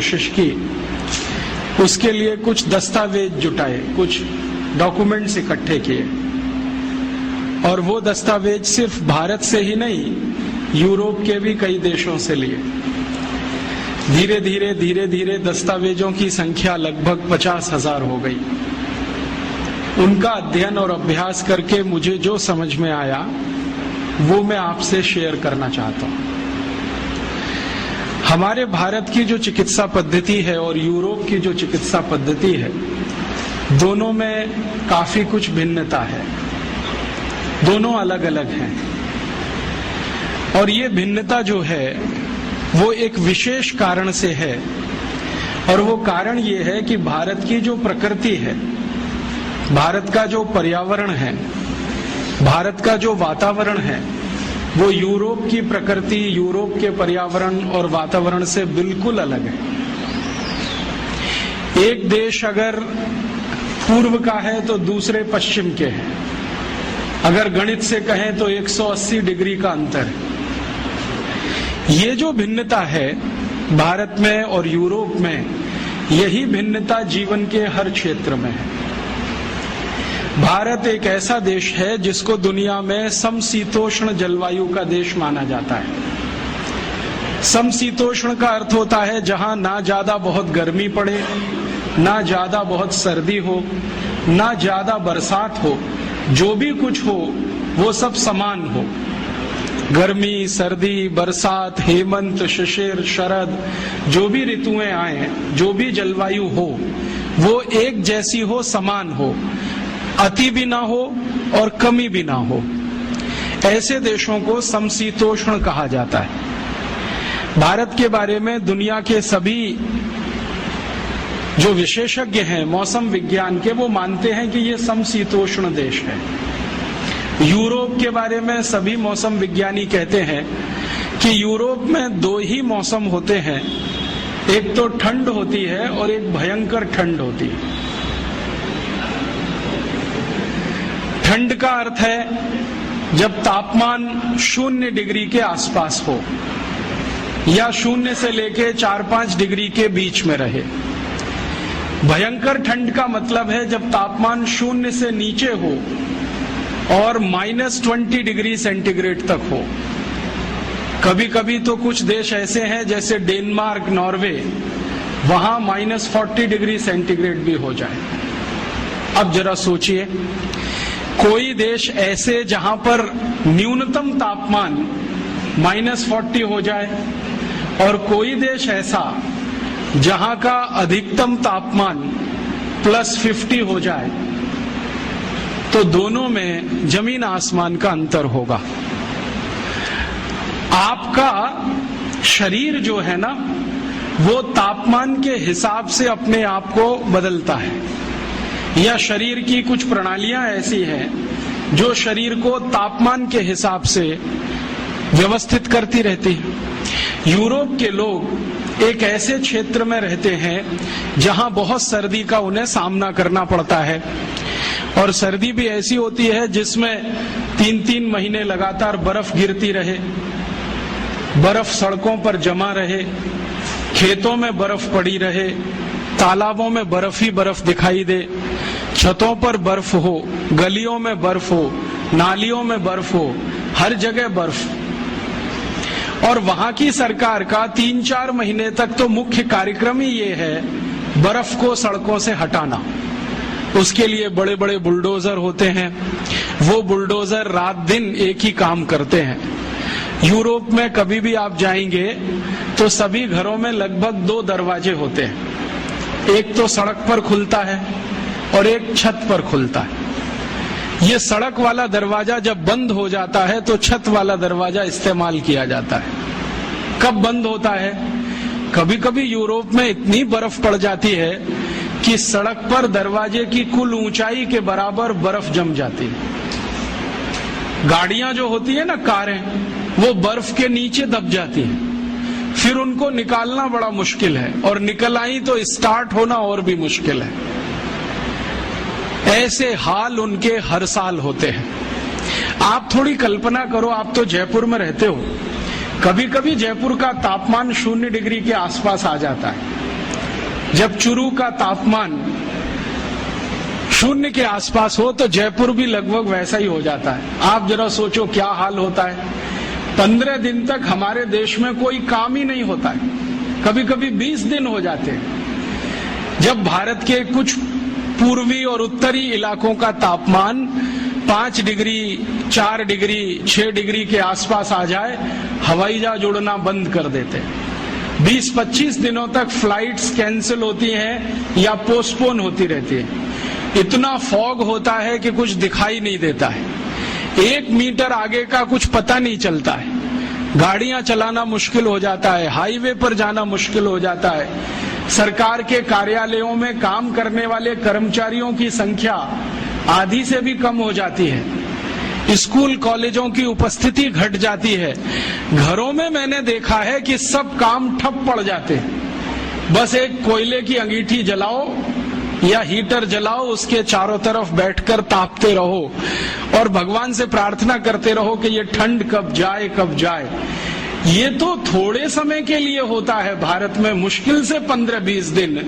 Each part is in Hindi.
कोशिश की, उसके लिए कुछ दस्तावेज जुटाए, कुछ डॉक्यूमेंट्स इकट्ठे किए, और वो दस्तावेज सिर्फ भारत से ही नहीं, यूरोप के भी कई देशों से लिए। धीरे धीरे दस्तावेजों की संख्या लगभग 50,000 हो गई। उनका अध्ययन और अभ्यास करके मुझे जो समझ में आया वो मैं आपसे शेयर करना चाहता हूं। हमारे भारत की जो चिकित्सा पद्धति है और यूरोप की जो चिकित्सा पद्धति है, दोनों में काफी कुछ भिन्नता है, दोनों अलग अलग हैं। और ये भिन्नता जो है वो एक विशेष कारण से है, और वो कारण ये है कि भारत की जो प्रकृति है, भारत का जो पर्यावरण है, भारत का जो वातावरण है, वो यूरोप की प्रकृति, यूरोप के पर्यावरण और वातावरण से बिल्कुल अलग है। एक देश अगर पूर्व का है तो दूसरे पश्चिम के हैं। अगर गणित से कहें तो 180 डिग्री का अंतर है। ये जो भिन्नता है भारत में और यूरोप में, यही भिन्नता जीवन के हर क्षेत्र में है। भारत एक ऐसा देश है जिसको दुनिया में समशीतोष्ण जलवायु का देश माना जाता है। समशीतोष्ण का अर्थ होता है जहां ना ज्यादा बहुत गर्मी पड़े, ना ज्यादा बहुत सर्दी हो, ना ज्यादा बरसात हो, जो भी कुछ हो वो सब समान हो। गर्मी, सर्दी, बरसात, हेमंत, शिशिर, शरद, जो भी ऋतुएं आए, जो भी जलवायु हो, वो एक जैसी हो, समान हो, अति भी ना हो और कमी भी ना हो। ऐसे देशों को समशीतोष्ण कहा जाता है। भारत के बारे में दुनिया के सभी जो विशेषज्ञ हैं मौसम विज्ञान के, वो मानते हैं कि ये समशीतोष्ण देश है। यूरोप के बारे में सभी मौसम विज्ञानी कहते हैं कि यूरोप में दो ही मौसम होते हैं, एक तो ठंड होती है और एक भयंकर ठंड होती है। ठंड का अर्थ है जब तापमान 0 डिग्री के आसपास हो या 0 से लेके 4-5 डिग्री के बीच में रहे। भयंकर ठंड का मतलब है जब तापमान 0 से नीचे हो और -20 डिग्री सेंटीग्रेड तक हो। कभी कभी तो कुछ देश ऐसे हैं जैसे डेनमार्क, नॉर्वे, वहां -40 डिग्री सेंटीग्रेड भी हो जाए। अब जरा सोचिए, कोई देश ऐसे जहां पर न्यूनतम तापमान -40 हो जाए और कोई देश ऐसा जहां का अधिकतम तापमान +50 हो जाए, तो दोनों में जमीन आसमान का अंतर होगा। आपका शरीर जो है ना, वो तापमान के हिसाब से अपने आप को बदलता है, या शरीर की कुछ प्रणालियां ऐसी हैं जो शरीर को तापमान के हिसाब से व्यवस्थित करती रहती है। यूरोप के लोग एक ऐसे क्षेत्र में रहते हैं जहां बहुत सर्दी का उन्हें सामना करना पड़ता है, और सर्दी भी ऐसी होती है जिसमें 3-3 महीने लगातार बर्फ गिरती रहे, बर्फ सड़कों पर जमा रहे, खेतों में बर्फ पड़ी रहे, तालाबों में बर्फ ही बर्फ दिखाई दे, छतों पर बर्फ हो, गलियों में बर्फ हो, नालियों में बर्फ हो, हर जगह बर्फ। और वहां की सरकार का 3-4 महीने तक तो मुख्य कार्यक्रम ही ये है बर्फ को सड़कों से हटाना। उसके लिए बड़े बड़े बुलडोजर होते हैं, वो बुलडोजर रात दिन एक ही काम करते हैं। यूरोप में कभी भी आप जाएंगे तो सभी घरों में लगभग 2 दरवाजे होते हैं, एक तो सड़क पर खुलता है और एक छत पर खुलता है। ये सड़क वाला दरवाजा जब बंद हो जाता है तो छत वाला दरवाजा इस्तेमाल किया जाता है। कब बंद होता है? कभी कभी यूरोप में इतनी बर्फ पड़ जाती है कि सड़क पर दरवाजे की कुल ऊंचाई के बराबर बर्फ जम जाती है। गाड़ियां जो होती है ना, कारें, वो बर्फ के नीचे दब जाती हैं, फिर उनको निकालना बड़ा मुश्किल है, और निकल आई तो स्टार्ट होना और भी मुश्किल है। ऐसे हाल उनके हर साल होते हैं। आप थोड़ी कल्पना करो, आप तो जयपुर में रहते हो, कभी कभी जयपुर का तापमान 0 डिग्री के आसपास आ जाता है। जब चुरू का तापमान 0 के आसपास हो तो जयपुर भी लगभग वैसा ही हो जाता है। आप जरा सोचो क्या हाल होता है। 15 दिन तक हमारे देश में कोई काम ही नहीं होता है, कभी कभी 20 दिन हो जाते हैं। जब भारत के कुछ पूर्वी और उत्तरी इलाकों का तापमान 5 डिग्री, 4 डिग्री, 6 डिग्री के आसपास आ जाए, हवाई जहाज उड़ना बंद कर देते हैं। 20-25 दिनों तक फ्लाइट्स कैंसिल होती हैं या पोस्टपोन होती रहती है। इतना फॉग होता है कि कुछ दिखाई नहीं देता है, 1 मीटर आगे का कुछ पता नहीं चलता है, गाड़ियां चलाना मुश्किल हो जाता है, हाईवे पर जाना मुश्किल हो जाता है। सरकार के कार्यालयों में काम करने वाले कर्मचारियों की संख्या आधी से भी कम हो जाती है। स्कूल कॉलेजों की उपस्थिति घट जाती है। घरों में मैंने देखा है कि सब काम ठप पड़ जाते हैं। बस एक कोयले की अंगीठी जलाओ या हीटर जलाओ, उसके चारों तरफ बैठकर तापते रहो और भगवान से प्रार्थना करते रहो कि ये ठंड कब जाए कब जाए। ये तो थोड़े समय के लिए होता है भारत में, मुश्किल से 15-20 दिन,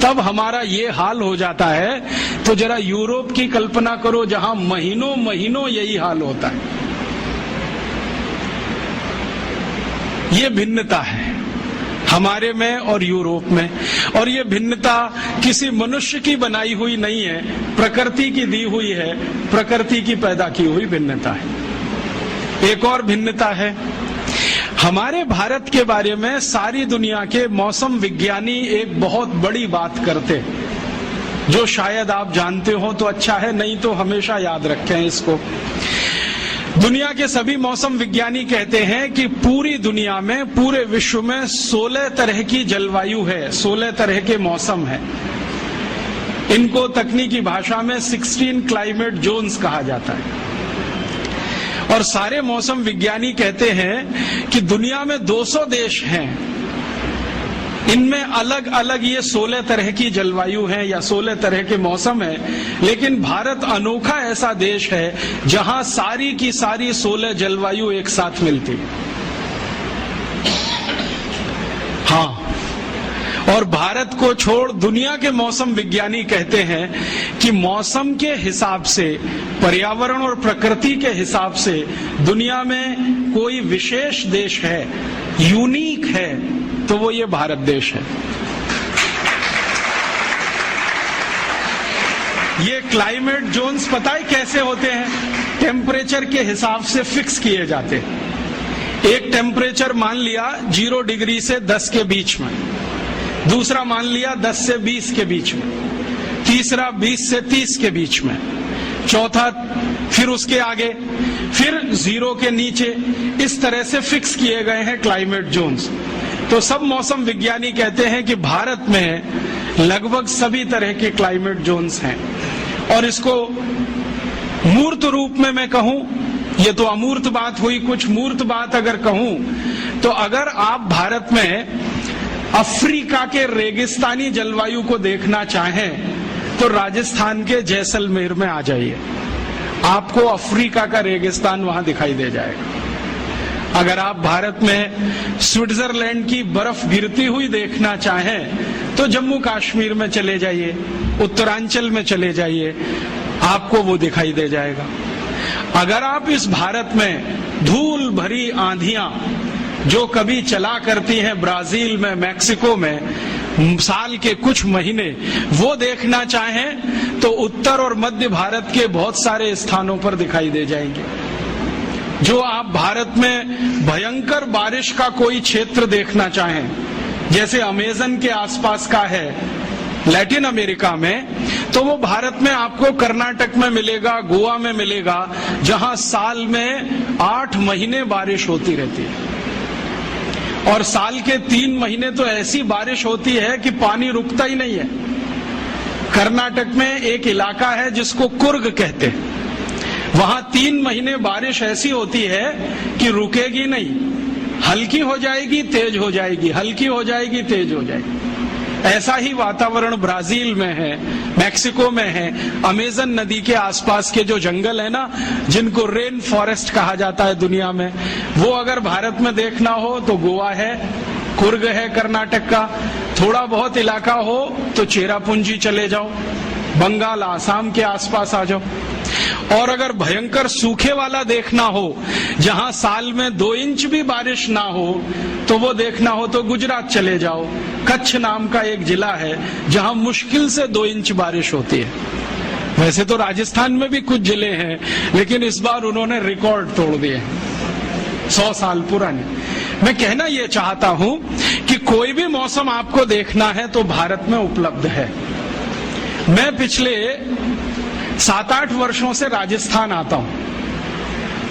तब हमारा ये हाल हो जाता है। तो जरा यूरोप की कल्पना करो जहां महीनों महीनों यही हाल होता है। ये भिन्नता है हमारे में और यूरोप में, और ये भिन्नता किसी मनुष्य की बनाई हुई नहीं है, प्रकृति की दी हुई है, प्रकृति की पैदा की हुई भिन्नता है। एक और भिन्नता है, हमारे भारत के बारे में सारी दुनिया के मौसम विज्ञानी एक बहुत बड़ी बात करते हैं, जो शायद आप जानते हो तो अच्छा है, नहीं तो हमेशा याद रखें इसको। दुनिया के सभी मौसम विज्ञानी कहते हैं कि पूरी दुनिया में, पूरे विश्व में 16 तरह की जलवायु है, 16 तरह के मौसम है। इनको तकनीकी भाषा में 16 क्लाइमेट जोन्स कहा जाता है। और सारे मौसम विज्ञानी कहते हैं कि दुनिया में 200 देश हैं, इनमें अलग अलग ये 16 तरह की जलवायु है या 16 तरह के मौसम है। लेकिन भारत अनोखा ऐसा देश है जहां सारी की सारी 16 जलवायु एक साथ मिलती है। हाँ, और भारत को छोड़ दुनिया के मौसम विज्ञानी कहते हैं कि मौसम के हिसाब से, पर्यावरण और प्रकृति के हिसाब से दुनिया में कोई विशेष देश है, यूनिक है, तो वो ये भारत देश है। ये क्लाइमेट जोन्स पता है कैसे होते हैं? टेम्परेचर के हिसाब से फिक्स किए जाते हैं। एक टेम्परेचर मान लिया 0 डिग्री से 10 के बीच में, दूसरा मान लिया 10 से 20 के बीच में, तीसरा 20 से 30 के बीच में, चौथा फिर उसके आगे, फिर 0 के नीचे। इस तरह से फिक्स किए गए हैं क्लाइमेट जोन्स। तो सब मौसम विज्ञानी कहते हैं कि भारत में लगभग सभी तरह के क्लाइमेट जोन्स हैं। और इसको मूर्त रूप में मैं कहूं, ये तो अमूर्त बात हुई, कुछ मूर्त बात अगर कहूं तो अगर आप भारत में अफ्रीका के रेगिस्तानी जलवायु को देखना चाहें तो राजस्थान के जैसलमेर में आ जाइए, आपको अफ्रीका का रेगिस्तान वहां दिखाई दे जाएगा। अगर आप भारत में स्विट्जरलैंड की बर्फ गिरती हुई देखना चाहें तो जम्मू कश्मीर में चले जाइए, उत्तरांचल में चले जाइए, आपको वो दिखाई दे जाएगा। अगर आप इस भारत में धूल भरी आंधियां जो कभी चला करती हैं ब्राजील में, मैक्सिको में, साल के कुछ महीने, वो देखना चाहें तो उत्तर और मध्य भारत के बहुत सारे स्थानों पर दिखाई दे जाएंगे। जो आप भारत में भयंकर बारिश का कोई क्षेत्र देखना चाहें, जैसे अमेजन के आसपास का है लैटिन अमेरिका में, तो वो भारत में आपको कर्नाटक में मिलेगा, गोवा में मिलेगा, जहां साल में 8 महीने बारिश होती रहती है। और साल के 3 महीने तो ऐसी बारिश होती है कि पानी रुकता ही नहीं है। कर्नाटक में एक इलाका है जिसको कुर्ग कहते हैं, वहां 3 महीने बारिश ऐसी होती है कि रुकेगी नहीं, हल्की हो जाएगी, तेज हो जाएगी, हल्की हो जाएगी, तेज हो जाएगी। ऐसा ही वातावरण ब्राजील में है, मैक्सिको में है, अमेजन नदी के आसपास के जो जंगल है ना, जिनको रेन फॉरेस्ट कहा जाता है दुनिया में, वो अगर भारत में देखना हो तो गोवा है, कुर्ग है कर्नाटक का, थोड़ा बहुत इलाका हो तो चेरापूंजी चले जाओ, बंगाल आसाम के आसपास आ जाओ। और अगर भयंकर सूखे वाला देखना हो, जहां साल में 2 इंच भी बारिश ना हो, तो वो देखना हो तो गुजरात चले जाओ। कच्छ नाम का एक जिला है जहां मुश्किल से 2 इंच बारिश होती है। वैसे तो राजस्थान में भी कुछ जिले हैं, लेकिन इस बार उन्होंने रिकॉर्ड तोड़ दिए, 100 साल पुराने। मैं कहना यह चाहता हूं कि कोई भी मौसम आपको देखना है तो भारत में उपलब्ध है। मैं पिछले 7-8 वर्षों से राजस्थान आता हूं।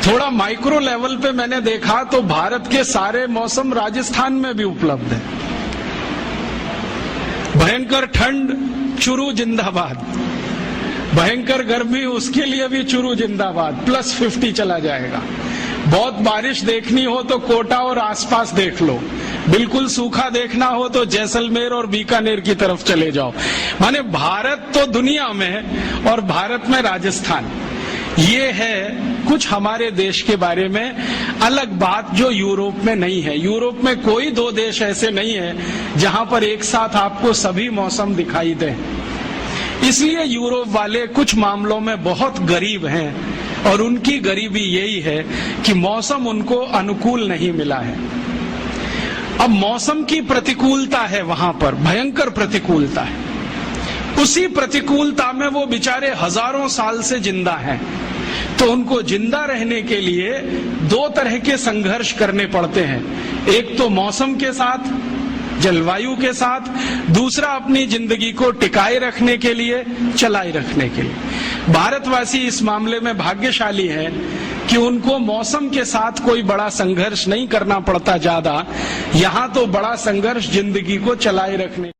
थोड़ा माइक्रो लेवल पे मैंने देखा तो भारत के सारे मौसम राजस्थान में भी उपलब्ध है। भयंकर ठंड, चुरू जिंदाबाद। भयंकर गर्मी, उसके लिए भी चुरू जिंदाबाद, +50 चला जाएगा। बहुत बारिश देखनी हो तो कोटा और आसपास देख लो। बिल्कुल सूखा देखना हो तो जैसलमेर और बीकानेर की तरफ चले जाओ। माने भारत तो दुनिया में और भारत में राजस्थान। ये है कुछ हमारे देश के बारे में अलग बात जो यूरोप में नहीं है। यूरोप में कोई 2 देश ऐसे नहीं है जहां पर एक साथ आपको सभी मौसम दिखाई दें। इसलिए यूरोप वाले कुछ मामलों में बहुत गरीब हैं, और उनकी गरीबी यही है कि मौसम उनको अनुकूल नहीं मिला है। अब मौसम की प्रतिकूलता है वहां पर, भयंकर प्रतिकूलता है। उसी प्रतिकूलता में वो बेचारे हजारों साल से जिंदा हैं, तो उनको जिंदा रहने के लिए 2 तरह के संघर्ष करने पड़ते हैं। एक तो मौसम के साथ, जलवायु के साथ, दूसरा अपनी जिंदगी को टिकाए रखने के लिए, चलाए रखने के लिए। भारतवासी इस मामले में भाग्यशाली हैं कि उनको मौसम के साथ कोई बड़ा संघर्ष नहीं करना पड़ता ज्यादा। यहां तो बड़ा संघर्ष जिंदगी को चलाए रखने